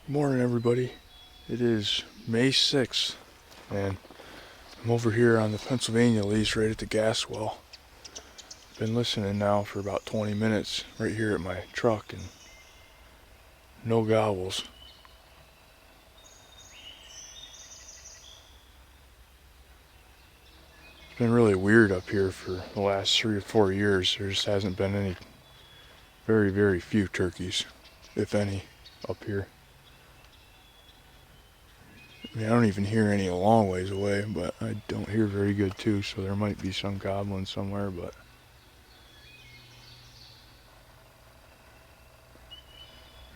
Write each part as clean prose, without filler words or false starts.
Good morning, everybody. It is May 6th, and I'm over here on the Pennsylvania lease right at the gas well. Been listening now for about 20 minutes right here at my truck, and no gobbles. It's been really weird up here for the last 3 or 4 years. There just hasn't been any, very, very few turkeys, if any, up here. I mean, I don't even hear any a long ways away, but I don't hear very good too, so there might be some gobbling somewhere, but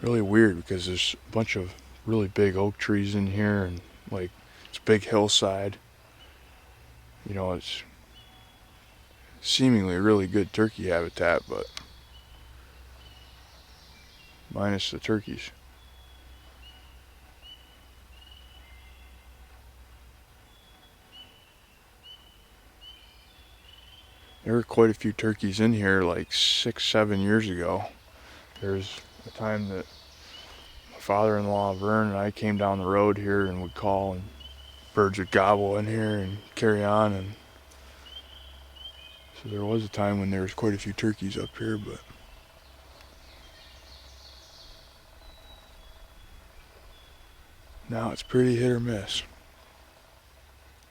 really weird because there's a bunch of really big oak trees in here, and like it's a big hillside. You know, it's seemingly a really good turkey habitat, but minus the turkeys. There were quite a few turkeys in here like 6-7 years ago. There's a time that my father-in-law Vern and I came down the road here and would call, and birds would gobble in here and carry on, and so there was a time when there was quite a few turkeys up here, but now it's pretty hit or miss.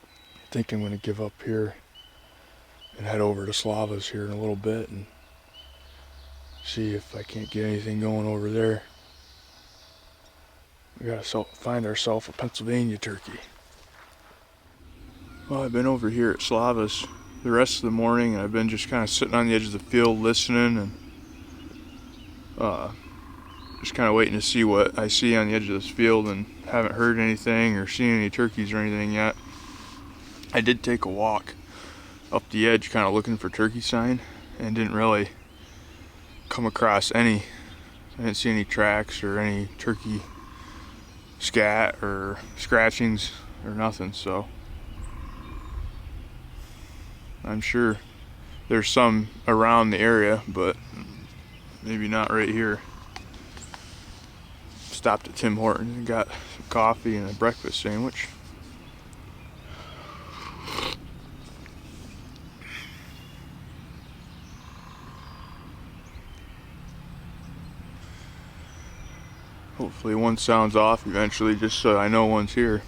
I think I'm going to give up here and head over to Slava's here in a little bit and see if I can't get anything going over there. We gotta find ourselves a Pennsylvania turkey. Well, I've been over here at Slava's the rest of the morning, and I've been just kind of sitting on the edge of the field listening and just kind of waiting to see what I see on the edge of this field, and haven't heard anything or seen any turkeys or anything yet. I did take a walk up the edge kind of looking for turkey sign and didn't really come across any. I didn't see any tracks or any turkey scat or scratchings or nothing, so I'm sure there's some around the area, but maybe not right here. Stopped at Tim Hortons and got some coffee and a breakfast sandwich. Hopefully one sounds off eventually, just so I know one's here.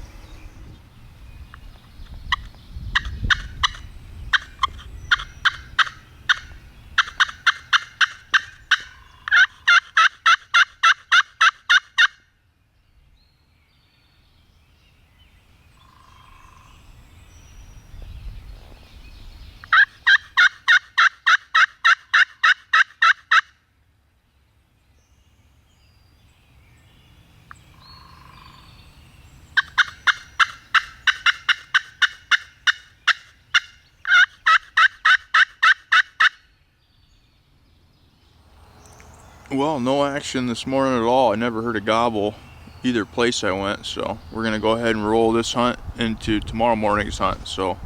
Well, no action this morning at all. I never heard a gobble either place I went, so we're gonna go ahead and roll this hunt into tomorrow morning's hunt. So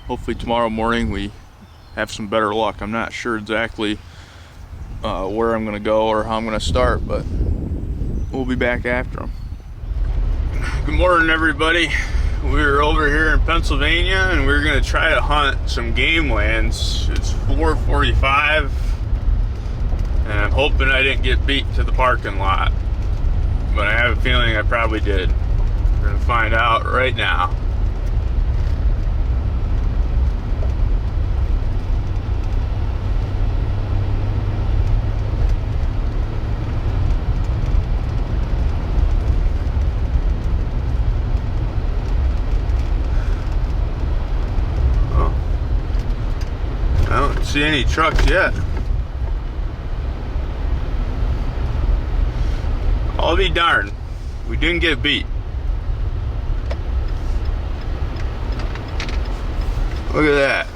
hopefully tomorrow morning we have some better luck. I'm not sure exactly where I'm gonna go or how I'm gonna start, but we'll be back after them. Good morning, everybody. We're over here in Pennsylvania, and we're gonna try to hunt some game lands. It's 4:45. And I'm hoping I didn't get beat to the parking lot, but I have a feeling I probably did. We're gonna find out right now. Oh, I don't see any trucks yet. I'll be darned, we didn't get beat. Look at that.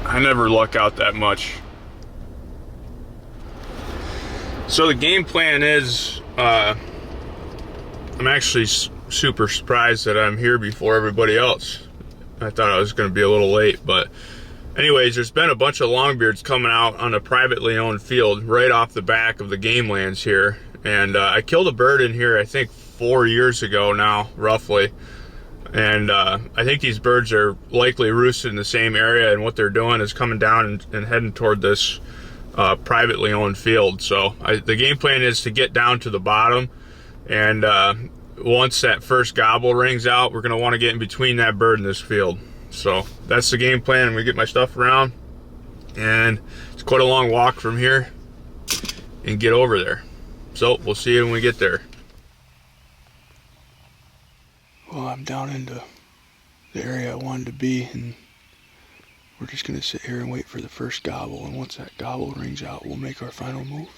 I never luck out that much. So the game plan is, I'm actually super surprised that I'm here before everybody else. I thought I was going to be a little late, but Anyways, there's been a bunch of longbeards coming out on a privately owned field right off the back of the game lands here. And I killed a bird in here, I think 4 years ago now, roughly. And I think these birds are likely roosted in the same area, and what they're doing is coming down and heading toward this privately owned field. So the game plan is to get down to the bottom, and once that first gobble rings out, we're going to want to get in between that bird and this field. So that's the game plan. I'm going to get my stuff around, and it's quite a long walk from here and get over there. So we'll see you when we get there. Well, I'm down into the area I wanted to be, and we're just going to sit here and wait for the first gobble, and once that gobble rings out, we'll make our final move.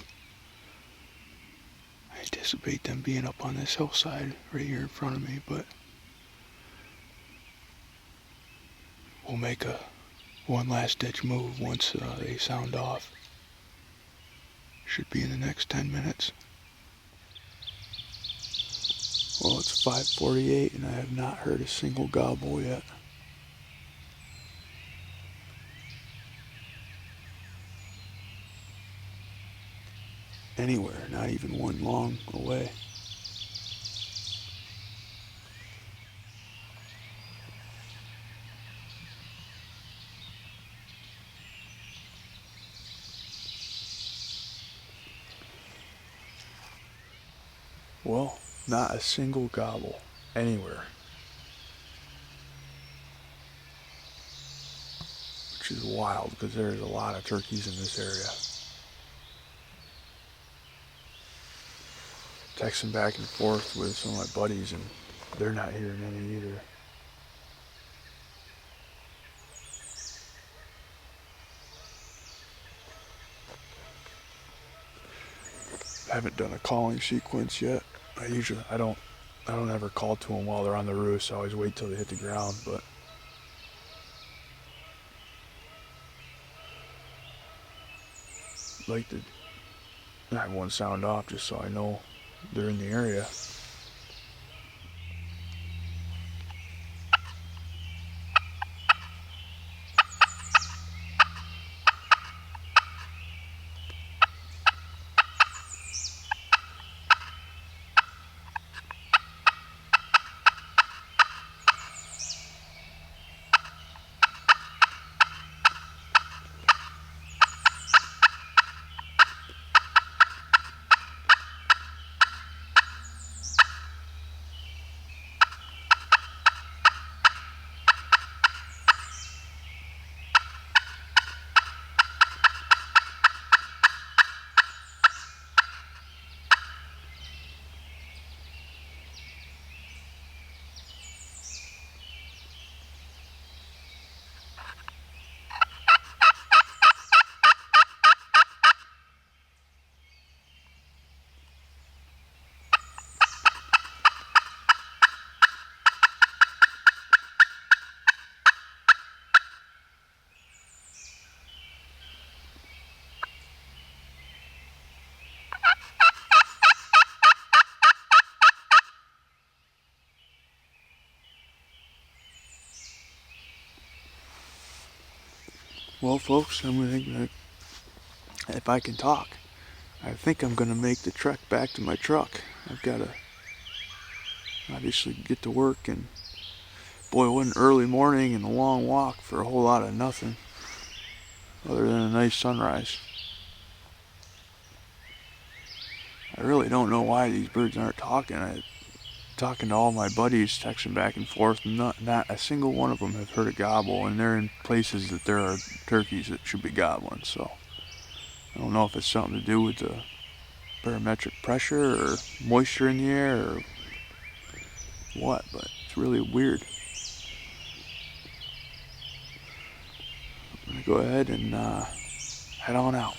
I anticipate them being up on this hillside right here in front of me, but we'll make one last ditch move once they sound off. Should be in the next 10 minutes. Well, it's 5:48 and I have not heard a single gobble yet. Anywhere, not even one long away. Well, not a single gobble anywhere. Which is wild because there's a lot of turkeys in this area. Texting back and forth with some of my buddies, and they're not hearing any either. I haven't done a calling sequence yet. I don't ever call to them while they're on the roost. I always wait till they hit the ground, but I'd like to have one sound off just so I know they're in the area. Well, folks, if I can talk, I think I'm gonna make the trek back to my truck. I've got to obviously get to work, and boy, what an early morning and a long walk for a whole lot of nothing, other than a nice sunrise. I really don't know why these birds aren't talking. Talking to all my buddies, texting back and forth, not a single one of them have heard a gobble, and they're in places that there are turkeys that should be gobbling. So I don't know if it's something to do with the barometric pressure or moisture in the air or what, but it's really weird. I'm gonna go ahead and head on out.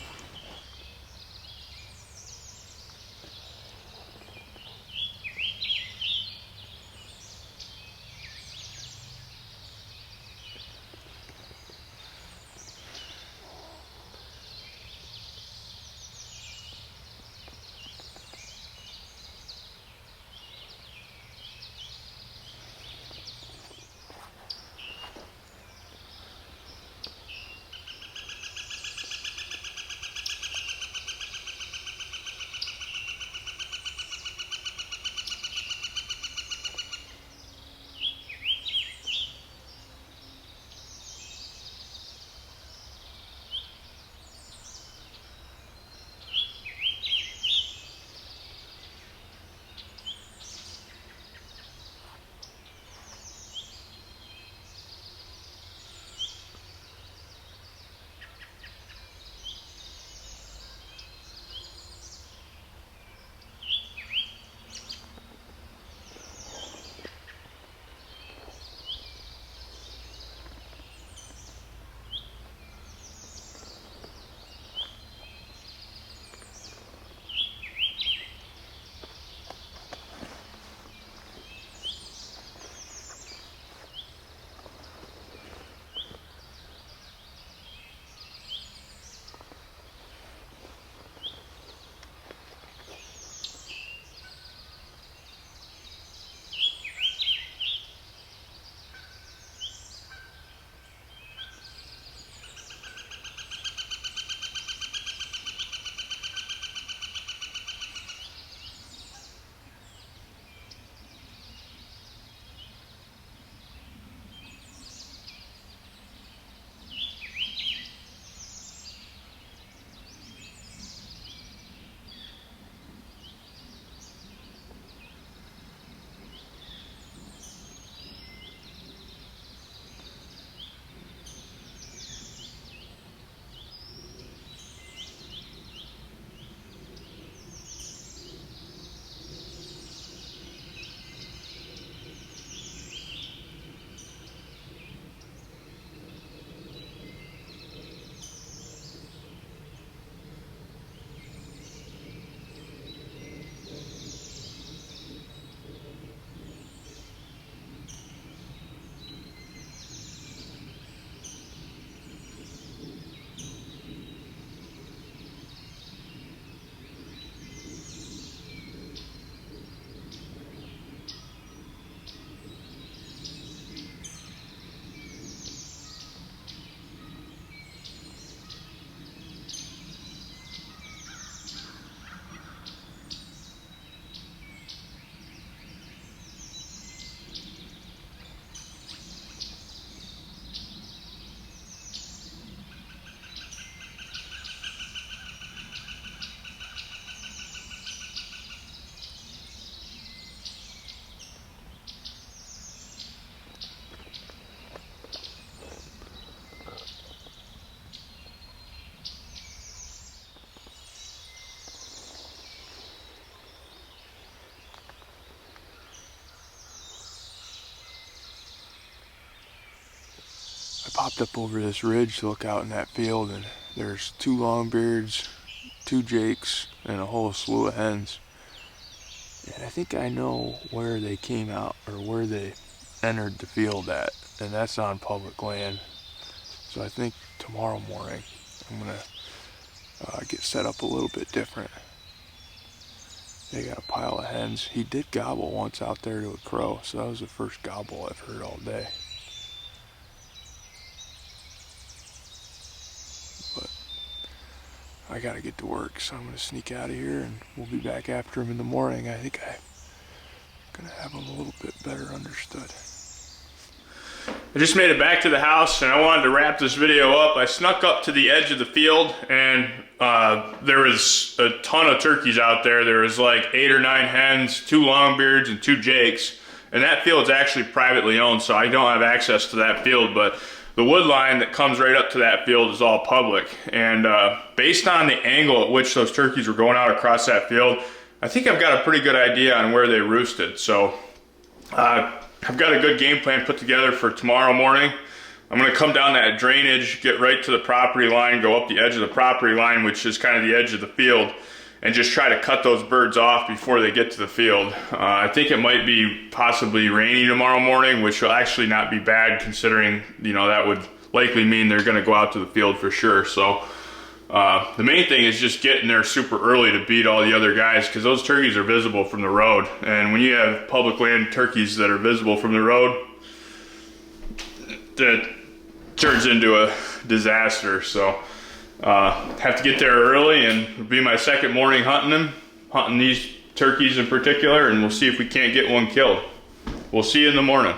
popped up over this ridge to look out in that field, and there's 2 longbeards, 2 jakes, and a whole slew of hens. And I think I know where they came out, or where they entered the field at, and that's on public land. So I think tomorrow morning I'm gonna get set up a little bit different. They got a pile of hens. He did gobble once out there to a crow, so that was the first gobble I've heard all day. But I gotta get to work, so I'm gonna sneak out of here and we'll be back after him in the morning. I think I'm gonna have him a little bit better understood. I just made it back to the house and I wanted to wrap this video up. I snuck up to the edge of the field, and there was a ton of turkeys out there. There was like 8 or 9 hens, 2 longbeards, and 2 jakes. And that field's actually privately owned, so I don't have access to that field, but the wood line that comes right up to that field is all public. And based on the angle at which those turkeys were going out across that field, I think I've got a pretty good idea on where they roosted. So I've got a good game plan put together for tomorrow morning. I'm gonna come down that drainage, get right to the property line, go up the edge of the property line, which is kind of the edge of the field, and just try to cut those birds off before they get to the field. I think it might be possibly rainy tomorrow morning, which will actually not be bad considering, you know, that would likely mean they're gonna go out to the field for sure. So the main thing is just getting there super early to beat all the other guys, because those turkeys are visible from the road. And when you have public land turkeys that are visible from the road, that turns into a disaster. So have to get there early, and it'll be my second morning hunting these turkeys in particular, and we'll see if we can't get one killed. We'll see you in the morning.